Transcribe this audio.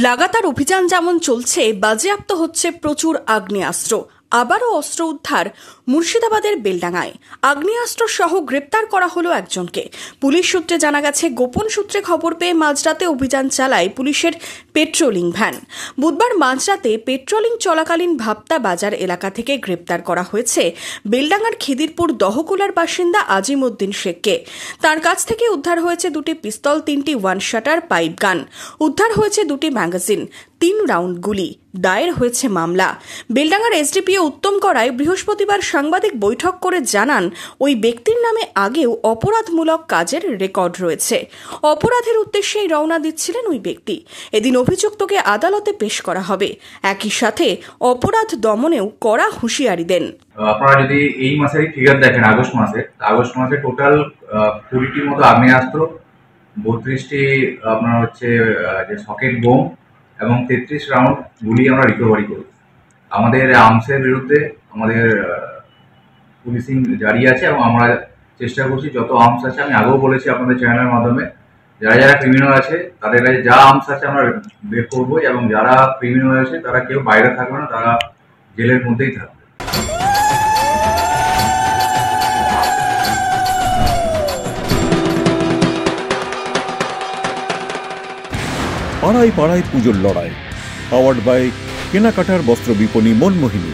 লাগাতার অভিযান যেমন চলছে, বাজেয়াপ্ত হচ্ছে প্রচুর আগ্নেয়াস্ত্র। আবারও অস্ত্র উদ্ধার মুর্শিদাবাদের বেলডাঙায়। আগ্নেয়াস্ত্র সহ গ্রেপ্তার করা হলো একজনকে। পুলিশ সূত্রে জানা গেছে, গোপন সূত্রে খবর পেয়ে মাঝরাতে অভিযান চালায় পুলিশের পেট্রোলিং ভ্যান। বুধবার মাঝরাতে পেট্রোলিং চলাকালীন ভাপ্তা বাজার এলাকা থেকে গ্রেপ্তার করা হয়েছে বেলডাঙার খিদিরপুর দহকুলার বাসিন্দা আজিমউদ্দিন শেখকে। তার কাছ থেকে উদ্ধার হয়েছে দুটি পিস্তল, 3টি ওয়ান শাটার পাইপ গান। উদ্ধার হয়েছে 2টি ম্যাগাজিন, 3 রাউন্ড গুলি। দায়ের হয়েছে মামলা। বেলডাঙার এসডিপিও উত্তম করায় বৃহস্পতিবার সাংবাদিক বৈঠক করে জানান, ওই ব্যক্তির নামে আগেও অপরাধমূলক কাজের রেকর্ড রয়েছে। অপরাধের উদ্দেশ্যেই রওনা দিচ্ছিলেন ওই ব্যক্তি। এদিন অভিযুক্তকে আদালতে পেশ করা হবে। একই সাথে অপরাধ দমনেও কড়া হুঁশিয়ারি দেন। আপনারা যদি এই মাসের ফিগার দেখেন, আগস্ট মাসে টোটাল 20টির মতো আগ্নেয়াস্ত্র, 32টি আপনার হচ্ছে যে সকেট বোম এবং 33 রাউন্ড গুলি আমরা রিকভারি করি। আমাদের আর্মসের বিরুদ্ধে আমাদের পুলিশিং জারি আছে এবং আমরা চেষ্টা করছি যত আর্মস আছে, আমি আগেও বলেছি আপনাদের চ্যানেলের মাধ্যমে, যারা যারা ক্রিমিনাল আছে তাদের কাছে যা আর্মস আছে আমরা বের করবো, এবং যারা ক্রিমিনাল আছে তারা কেউ বাইরে থাকবে না, তারা জেলের মধ্যেই থাকবে। পাড়ায় পাড়ায় পুজোর লড়াই, পাওয়ার্ড বাই কেনাকাটার বস্ত্র বিপণী মনমোহিনী।